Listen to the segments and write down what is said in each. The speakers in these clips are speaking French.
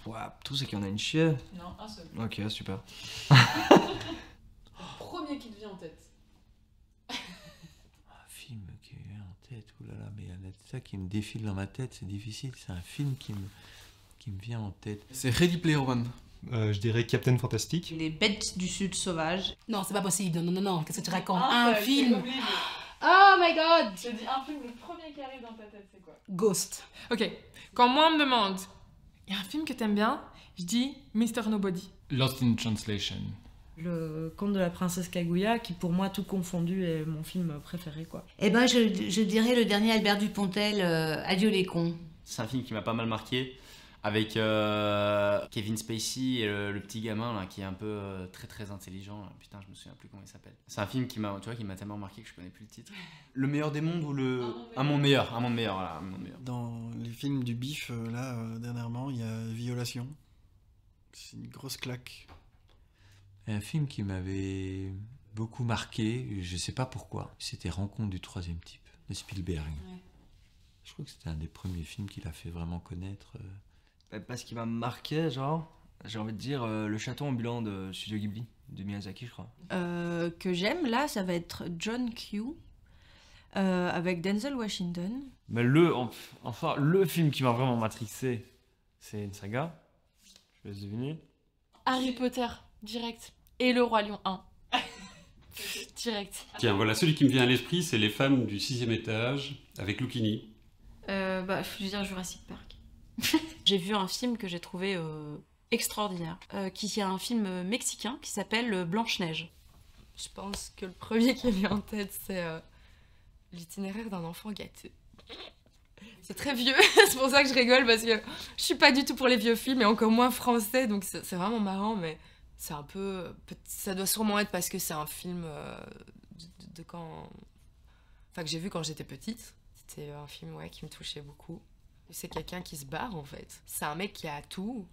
Ouah, tout c'est qu'il y en a une chier. Non, un seul. Ok, super. Premier qui te vient en tête. Un film qui me vient en tête, oulala, mais il y en a ça qui me défile dans ma tête, c'est difficile. C'est un film qui me vient en tête. C'est Ready Player One. Je dirais Captain Fantastic. Les bêtes du sud sauvages. Non, c'est pas possible. Non, non, non, non. Qu'est-ce que tu racontes? Un Un seul, film. c'est obligé. Oh my god. Je te dis un film, le premier qui arrive dans ta tête, c'est quoi? Ghost. Ok, quand moi on me demande, il y a un film que t'aimes bien, je dis Mr. Nobody. Lost in Translation. Le conte de la princesse Kaguya, qui pour moi, tout confondu, est mon film préféré, quoi. Eh ben, je dirais le dernier Albert Dupontel, Adieu les cons. C'est un film qui m'a pas mal marqué, avec Kevin Spacey et le petit gamin là, qui est un peu très très intelligent. Là. Putain, je me souviens plus comment il s'appelle. C'est un film qui m'a tellement marqué que je connais plus le titre. Le meilleur des mondes ou le... Un monde meilleur, voilà, un monde meilleur. Dans les films du bif, dernièrement, il y a Violation. C'est une grosse claque. Un film qui m'avait beaucoup marqué, je sais pas pourquoi, c'était Rencontre du troisième type, de Spielberg. Ouais. Je crois que c'était un des premiers films qu'il a fait vraiment connaître. Parce qu'il m'a marqué, genre, j'ai envie de dire Le château ambulant de Studio Ghibli, de Miyazaki, je crois. Que j'aime, là, ça va être John Q, avec Denzel Washington. Mais enfin, le film qui m'a vraiment matrixé, c'est une saga. Je vais deviner. Harry Potter, direct. Et Le Roi Lion 1. Direct. Tiens, voilà, celui qui me vient à l'esprit, c'est Les femmes du 6e étage, avec Lucchini. Je veux dire Jurassic Park. J'ai vu un film que j'ai trouvé extraordinaire, qui est un film mexicain qui s'appelle Blanche-Neige. Je pense que le premier qui vient en tête, c'est L'itinéraire d'un enfant gâté. C'est très vieux, c'est pour ça que je rigole, parce que je suis pas du tout pour les vieux films, et encore moins français, donc c'est vraiment marrant, mais c'est un peu... Ça doit sûrement être parce que c'est un film de quand... Enfin, que j'ai vu quand j'étais petite. C'était un film, ouais, qui me touchait beaucoup. C'est quelqu'un qui se barre, en fait. C'est un mec qui a tout,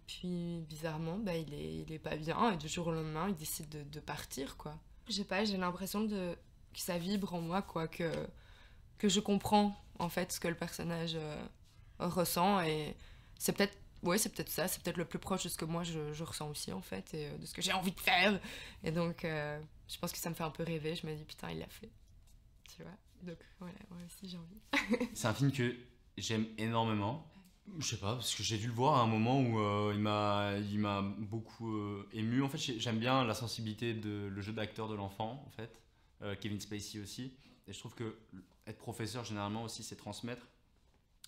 puis bizarrement, bah, il est pas bien, et du jour au lendemain, il décide de partir, quoi. Je sais pas, j'ai l'impression que ça vibre en moi, quoi, que je comprends, en fait, ce que le personnage ressent, et c'est peut-être ça, c'est peut-être le plus proche de ce que moi je ressens aussi, en fait, et de ce que j'ai envie de faire. Et donc, je pense que ça me fait un peu rêver. Je me dis, putain, il l'a fait. Tu vois? Donc, voilà, moi aussi, j'ai envie. C'est un film que j'aime énormément. Je sais pas, parce que j'ai dû le voir à un moment où il m'a beaucoup ému. En fait, j'aime bien la sensibilité le jeu d'acteur de l'enfant, en fait. Kevin Spacey aussi. Et je trouve que être professeur, généralement, aussi, c'est transmettre.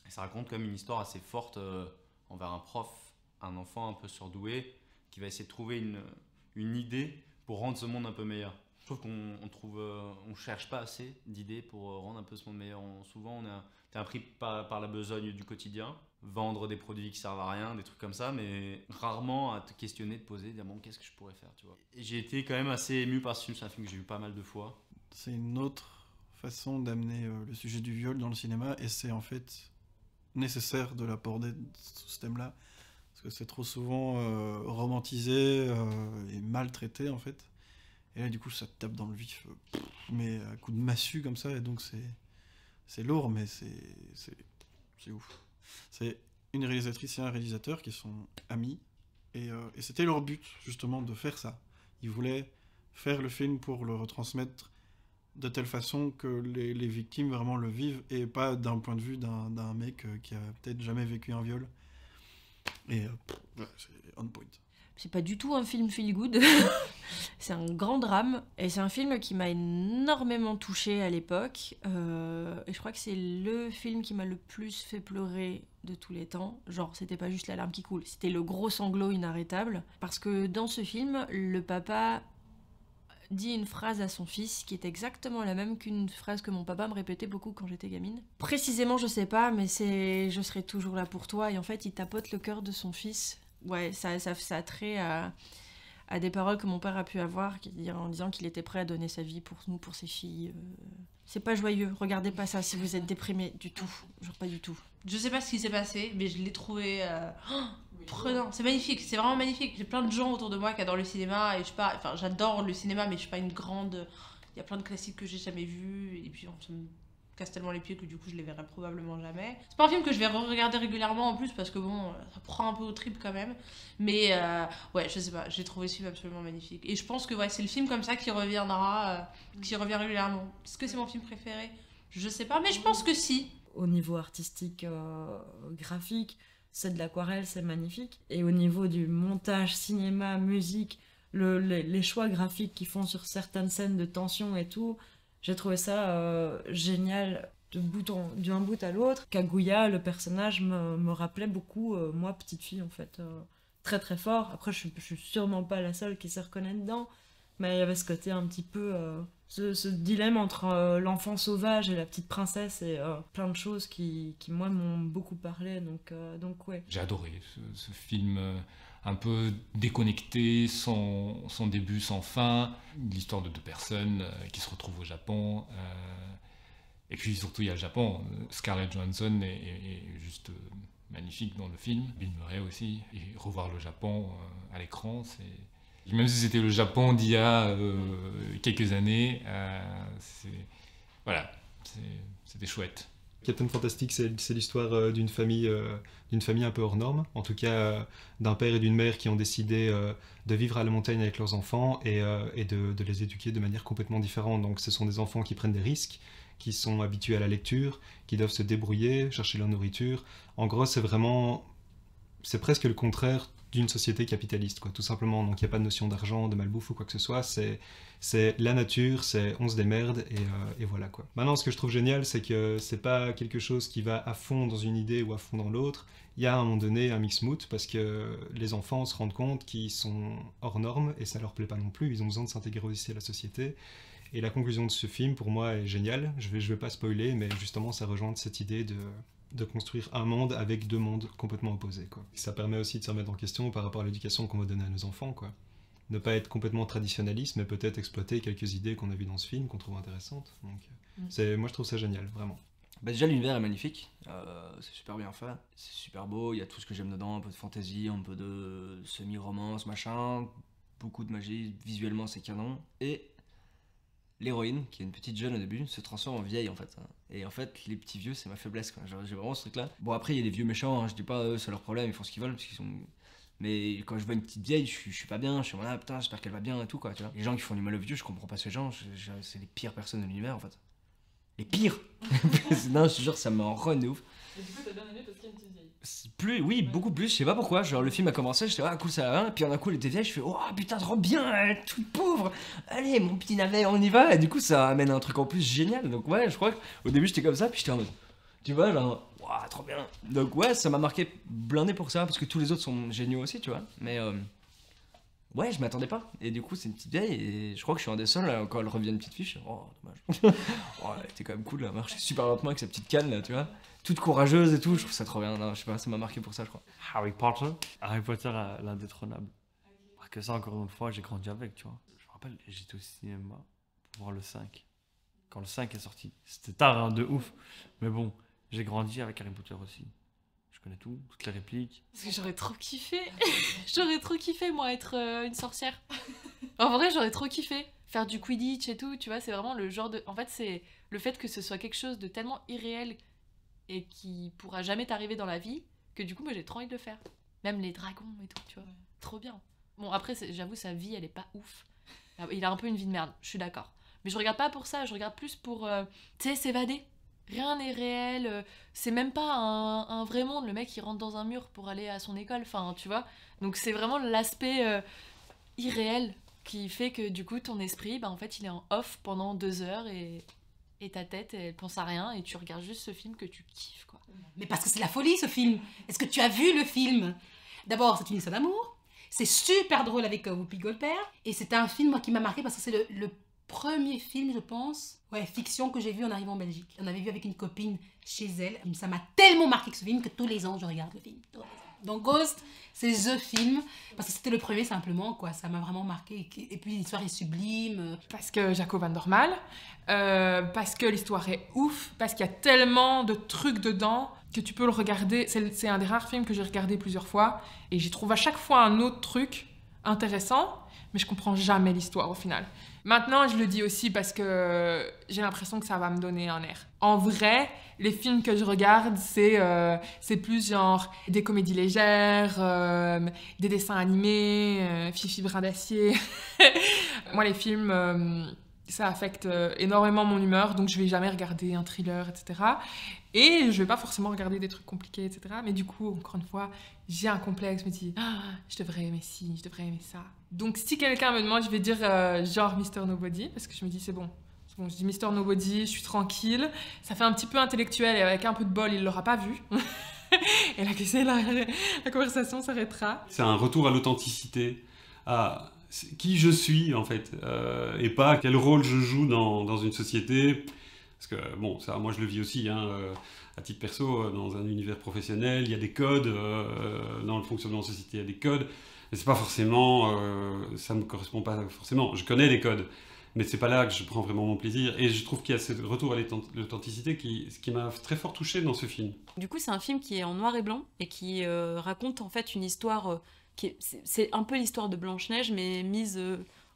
Et ça raconte quand même une histoire assez forte envers un prof, un enfant un peu surdoué, qui va essayer de trouver une idée pour rendre ce monde un peu meilleur. Je trouve on cherche pas assez d'idées pour rendre un peu ce monde meilleur. Souvent, t'es appris par la besogne du quotidien, vendre des produits qui servent à rien, des trucs comme ça, mais rarement à te questionner, te poser, dire bon, qu'est-ce que je pourrais faire, tu vois. Et j'ai été quand même assez ému par ce film. C'est un film que j'ai vu pas mal de fois. C'est une autre façon d'amener le sujet du viol dans le cinéma, et c'est en fait nécessaire de l'aborder sous ce thème-là, parce que c'est trop souvent romantisé et maltraité, en fait. Et là, du coup, ça te tape dans le vif, mais à coup de massue comme ça, et donc c'est lourd, mais c'est ouf. C'est une réalisatrice et un réalisateur qui sont amis, et c'était leur but, justement, de faire ça. Ils voulaient faire le film pour le retransmettre de telle façon que les victimes vraiment le vivent, et pas d'un point de vue d'un mec qui a peut-être jamais vécu un viol. Et c'est on point. C'est pas du tout un film feel good. C'est un grand drame, et c'est un film qui m'a énormément touchée à l'époque, et je crois que c'est le film qui m'a le plus fait pleurer de tous les temps. Genre, c'était pas juste la larme qui coule, c'était le gros sanglot inarrêtable, parce que dans ce film, le papa dit une phrase à son fils qui est exactement la même qu'une phrase que mon papa me répétait beaucoup quand j'étais gamine. Précisément, je sais pas, mais c'est « je serai toujours là pour toi », et en fait, il tapote le cœur de son fils. Ouais, ça a trait à des paroles que mon père a pu avoir en disant qu'il était prêt à donner sa vie pour nous, pour ses filles. C'est pas joyeux, regardez pas ça si vous êtes déprimé du tout, genre pas du tout. Je sais pas ce qui s'est passé, mais je l'ai trouvé prenant. C'est magnifique, c'est vraiment magnifique. J'ai plein de gens autour de moi qui adorent le cinéma, et je sais pas, j'adore le cinéma, mais je suis pas une grande... Il y a plein de classiques que j'ai jamais vus, et puis casse tellement les pieds que du coup je les verrai probablement jamais. C'est pas un film que je vais regarder régulièrement en plus parce que bon, ça prend un peu au trip quand même. Mais ouais, je sais pas, j'ai trouvé ce film absolument magnifique. Et je pense que ouais, c'est le film comme ça qui reviendra, qui revient régulièrement. Est-ce que c'est mon film préféré? Je sais pas, mais je pense que si. Au niveau artistique, graphique, c'est de l'aquarelle, c'est magnifique. Et au niveau du montage, cinéma, musique, les choix graphiques qu'ils font sur certaines scènes de tension et tout, j'ai trouvé ça génial d'un bout à l'autre. Kaguya, le personnage, me rappelait beaucoup, moi, petite fille, en fait. Très très fort. Après, je suis sûrement pas la seule qui se reconnaît dedans, mais il y avait ce côté un petit peu... ce dilemme entre l'enfant sauvage et la petite princesse et plein de choses qui moi, m'ont beaucoup parlé. Donc ouais. J'ai adoré ce film un peu déconnecté, sans début, sans fin. L'histoire de deux personnes qui se retrouvent au Japon. Et puis surtout, il y a le Japon. Scarlett Johansson est juste magnifique dans le film. Bill Murray aussi. Et revoir le Japon à l'écran, c'est... Même si c'était le Japon d'il y a quelques années, c'était chouette. Captain Fantastic, c'est l'histoire d'une famille un peu hors norme, en tout cas d'un père et d'une mère qui ont décidé de vivre à la montagne avec leurs enfants et de les éduquer de manière complètement différente. Donc ce sont des enfants qui prennent des risques, qui sont habitués à la lecture, qui doivent se débrouiller, chercher leur nourriture. En gros, c'est presque le contraire d'une société capitaliste, quoi, tout simplement. Donc il n'y a pas de notion d'argent, de malbouffe ou quoi que ce soit, c'est la nature, c'est on se démerde et voilà, quoi. Maintenant, ce que je trouve génial, c'est que c'est pas quelque chose qui va à fond dans une idée ou à fond dans l'autre. Il y a à un moment donné un mix mood parce que les enfants se rendent compte qu'ils sont hors normes et ça leur plaît pas non plus, ils ont besoin de s'intégrer aussi à la société. Et la conclusion de ce film, pour moi, est géniale. Je vais pas spoiler, mais justement, ça rejoint cette idée de construire un monde avec deux mondes complètement opposés, quoi. Ça permet aussi de se remettre en question par rapport à l'éducation qu'on va donner à nos enfants, quoi. Ne pas être complètement traditionnaliste, mais peut-être exploiter quelques idées qu'on a vues dans ce film, qu'on trouve intéressantes. Donc, moi, je trouve ça génial, vraiment. Bah déjà, l'univers est magnifique, c'est super bien fait, c'est super beau, il y a tout ce que j'aime dedans, un peu de fantasy, un peu de semi-romance, machin, beaucoup de magie, visuellement c'est canon, et l'héroïne, qui est une petite jeune au début, se transforme en vieille en fait. Et en fait, les petits vieux, c'est ma faiblesse, quoi. J'ai vraiment ce truc-là. Bon, après, il y a les vieux méchants, hein, je dis pas, c'est leur problème, ils font ce qu'ils veulent, parce qu'ils sont... Mais quand je vois une petite vieille, je suis pas bien, je suis là, putain, j'espère qu'elle va bien et tout, quoi, tu vois. Les gens qui font du mal aux vieux, je comprends pas ces gens, c'est les pires personnes de l'univers, en fait. Les pires. Non, je te jure, ça me rend de ouf. Et du coup, t'as bien aimé parce qu'il y a une petite vieille. Oui, beaucoup plus, je sais pas pourquoi. Genre, le film a commencé, j'étais, ah cool, ça va, et puis d'un coup, elle était vieille, je fais, oh putain, trop bien, elle est toute pauvre. Allez, mon petit navet, on y va. Et du coup, ça amène un truc en plus génial. Donc, ouais, je crois qu'au début, j'étais comme ça, puis j'étais en mode, tu vois, genre, waouh, trop bien. Donc, ouais, ça m'a marqué blindé pour ça, parce que tous les autres sont géniaux aussi, tu vois. Mais, ouais, je m'attendais pas. Et du coup, c'est une petite vieille, et je crois que je suis un des seuls, là, quand elle revient une petite fille, je suis, oh, dommage. Oh, elle était quand même cool, elle marchait super lentement avec sa petite canne, là, tu vois. Toute courageuse et tout, je trouve ça trop bien. Non, je sais pas, ça m'a marqué pour ça, je crois. Harry Potter, l'indétrônable. Parce que ça, encore une fois, j'ai grandi avec, tu vois. Je me rappelle, j'étais au cinéma pour voir le 5. Quand le 5 est sorti. C'était tard, hein, de ouf. Mais bon, j'ai grandi avec Harry Potter aussi. Je connais tout, toutes les répliques. Parce que j'aurais trop kiffé. J'aurais trop kiffé, moi, être une sorcière. En vrai, j'aurais trop kiffé. Faire du Quidditch et tout, tu vois, c'est vraiment le genre de... En fait, c'est le fait que ce soit quelque chose de tellement irréel et qui pourra jamais t'arriver dans la vie, que du coup, moi, j'ai trop envie de le faire. Même les dragons et tout, tu vois. Trop bien. Bon, après, j'avoue, sa vie, elle est pas ouf. Il a un peu une vie de merde, je suis d'accord. Mais je regarde pas pour ça, je regarde plus pour, tu sais, s'évader. Rien n'est réel, c'est même pas un vrai monde. Le mec, il rentre dans un mur pour aller à son école, enfin, tu vois. Donc, c'est vraiment l'aspect irréel qui fait que, du coup, ton esprit, bah, en fait, il est en off pendant 2 heures et ta tête, elle pense à rien et tu regardes juste ce film que tu kiffes, quoi. Mais parce que c'est la folie, ce film. Est-ce que tu as vu le film? D'abord, c'est une histoire d'amour. C'est super drôle avec Whoopi Goldberg. Et c'est un film, moi, qui m'a marqué parce que c'est le premier film, je pense, fiction que j'ai vu en arrivant en Belgique. On avait vu avec une copine chez elle. Ça m'a tellement marqué que ce film que tous les ans, je regarde le film. Donc Ghost, c'est The Film, parce que c'était le premier simplement, quoi. Ça m'a vraiment marqué. Et puis l'histoire est sublime. Parce que Jaco van der Maal, parce que l'histoire est ouf, parce qu'il y a tellement de trucs dedans que tu peux le regarder. C'est un des rares films que j'ai regardé plusieurs fois, et j'y trouve à chaque fois un autre truc, intéressant, mais je comprends jamais l'histoire au final. Maintenant, je le dis aussi parce que j'ai l'impression que ça va me donner un air. En vrai, les films que je regarde, c'est plus genre des comédies légères, des dessins animés, Fifi Brin d'Acier. Moi, les films, ça affecte énormément mon humeur, donc je vais jamais regarder un thriller, etc. Et je vais pas forcément regarder des trucs compliqués, etc. Mais du coup, encore une fois, j'ai un complexe, je me dis, ah, je devrais aimer ci, je devrais aimer ça. Donc si quelqu'un me demande, je vais dire genre Mr. Nobody, parce que je me dis, c'est bon, je dis Mr. Nobody, je suis tranquille. Ça fait un petit peu intellectuel, et avec un peu de bol, il l'aura pas vu. Et la conversation s'arrêtera. C'est un retour à l'authenticité, à qui je suis en fait, et pas quel rôle je joue dans une société. Parce que bon, ça, moi je le vis aussi, hein, à titre perso, dans un univers professionnel, il y a des codes, dans le fonctionnement de la société, il y a des codes, mais c'est pas forcément, ça me correspond pas forcément. Je connais les codes, mais c'est pas là que je prends vraiment mon plaisir. Et je trouve qu'il y a ce retour à l'authenticité qui m'a très fort touché dans ce film. Du coup, c'est un film qui est en noir et blanc et qui raconte en fait une histoire c'est un peu l'histoire de Blanche-Neige, mais mise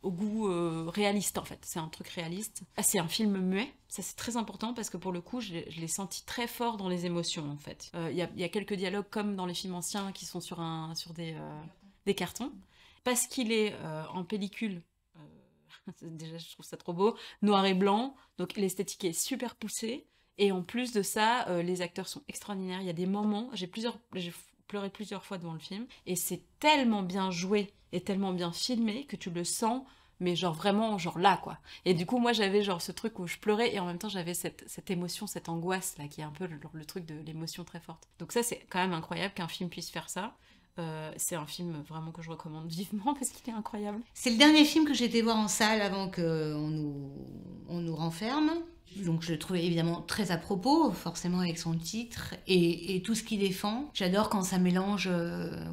au goût réaliste en fait. C'est un truc réaliste. C'est un film muet, ça c'est très important parce que pour le coup je l'ai senti très fort dans les émotions en fait. Il y a quelques dialogues comme dans les films anciens qui sont sur des cartons. Parce qu'il est en pellicule, déjà je trouve ça trop beau, noir et blanc, donc l'esthétique est super poussée. Et en plus de ça, les acteurs sont extraordinaires. Il y a des moments, j'ai pleuré plusieurs fois devant le film, et c'est tellement bien joué et tellement bien filmé que tu le sens, mais genre vraiment genre là quoi. Et du coup moi j'avais genre ce truc où je pleurais et en même temps j'avais cette émotion, cette angoisse là qui est un peu le truc de l'émotion très forte. Donc ça c'est quand même incroyable qu'un film puisse faire ça. C'est un film vraiment que je recommande vivement parce qu'il est incroyable. C'est le dernier film que j'ai été voir en salle avant qu'on nous renferme. Donc je le trouvais évidemment très à propos, forcément avec son titre et tout ce qu'il défend. J'adore quand ça mélange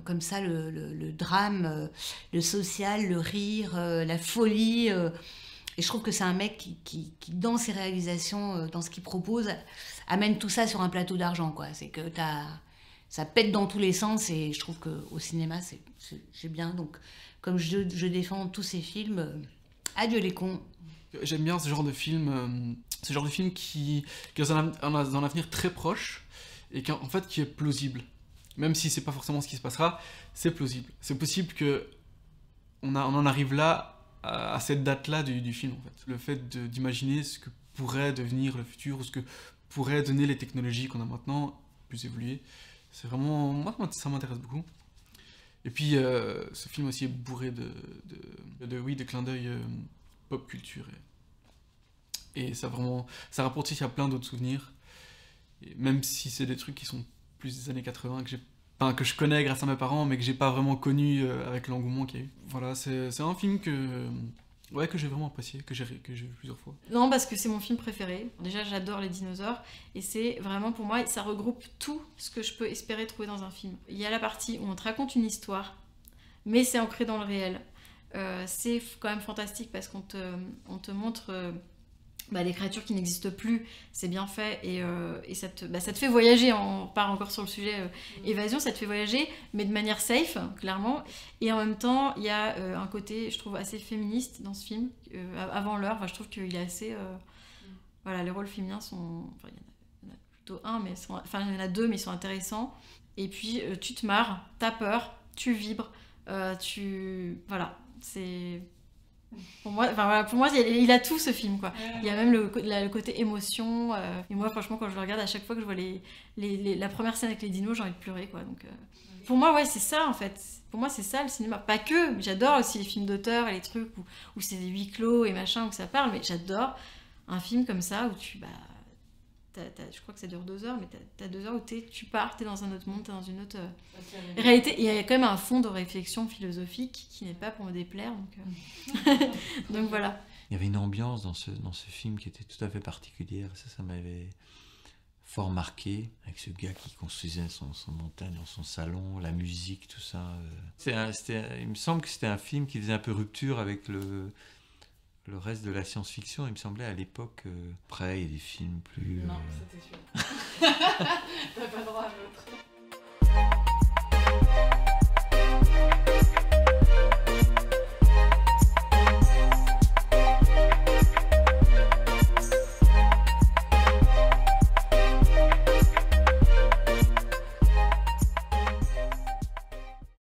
comme ça le drame, le social, le rire, la folie. Et je trouve que c'est un mec qui dans ses réalisations, dans ce qu'il propose, amène tout ça sur un plateau d'argent, quoi. C'est que ça pète dans tous les sens et je trouve qu'au cinéma, c'est bien. Donc comme je défends tous ces films, adieu les cons. J'aime bien ce genre de film qui est dans un avenir très proche et en fait qui est plausible. Même si c'est pas forcément ce qui se passera, c'est plausible. C'est possible que on en arrive là, à cette date-là du film en fait. Le fait d'imaginer ce que pourrait devenir le futur ou ce que pourraient donner les technologies qu'on a maintenant, plus évoluées, c'est vraiment... Moi, ça m'intéresse beaucoup. Et puis, ce film aussi est bourré de clins d'œil pop culture. Et ça rapporte aussi à plein d'autres souvenirs. Et même si c'est des trucs qui sont plus des années 80, que je connais grâce à mes parents, mais que j'ai pas vraiment connu avec l'engouement qu'il y a eu. Voilà, c'est un film que j'ai vraiment apprécié, que j'ai vu plusieurs fois. Non, parce que c'est mon film préféré. Déjà, j'adore les dinosaures. Et c'est vraiment, pour moi, ça regroupe tout ce que je peux espérer trouver dans un film. Il y a la partie où on te raconte une histoire, mais c'est ancré dans le réel. C'est quand même fantastique parce qu'on te montre des créatures qui n'existent plus, c'est bien fait et ça te fait voyager. On part encore sur le sujet évasion, ça te fait voyager, mais de manière safe, clairement. Et en même temps, il y a un côté, je trouve, assez féministe dans ce film, avant l'heure. Enfin, je trouve qu'il est assez... Voilà, les rôles féminins sont... Enfin, il y en a plutôt un, mais il y en a deux, mais ils sont intéressants. Et puis, tu te marres, t'as peur, tu vibres, Voilà, c'est... Pour moi, il a tout ce film, quoi. Il y a même le côté émotion. Et moi, franchement, quand je le regarde, à chaque fois que je vois la première scène avec les dinos, j'ai envie de pleurer, quoi. Donc, pour moi, ouais, c'est ça, en fait. Pour moi, c'est ça le cinéma. Pas que, mais j'adore aussi les films d'auteur et les trucs où c'est des huis clos et machin, où ça parle. Mais j'adore un film comme ça où je crois que ça dure 2 heures, mais t'as 2 heures où tu pars, t'es dans un autre monde, t'es dans une autre réalité. Et il y a quand même un fond de réflexion philosophique qui n'est pas pour me déplaire, donc voilà. Il y avait une ambiance dans ce film qui était tout à fait particulière. Ça m'avait fort marqué, avec ce gars qui construisait son montagne dans son salon, la musique, tout ça. Il me semble que c'était un film qui faisait un peu rupture avec le reste de la science-fiction, il me semblait à l'époque. Après, il y a des films plus... Non, c'était sûr. T'as pas le droit à l'autre.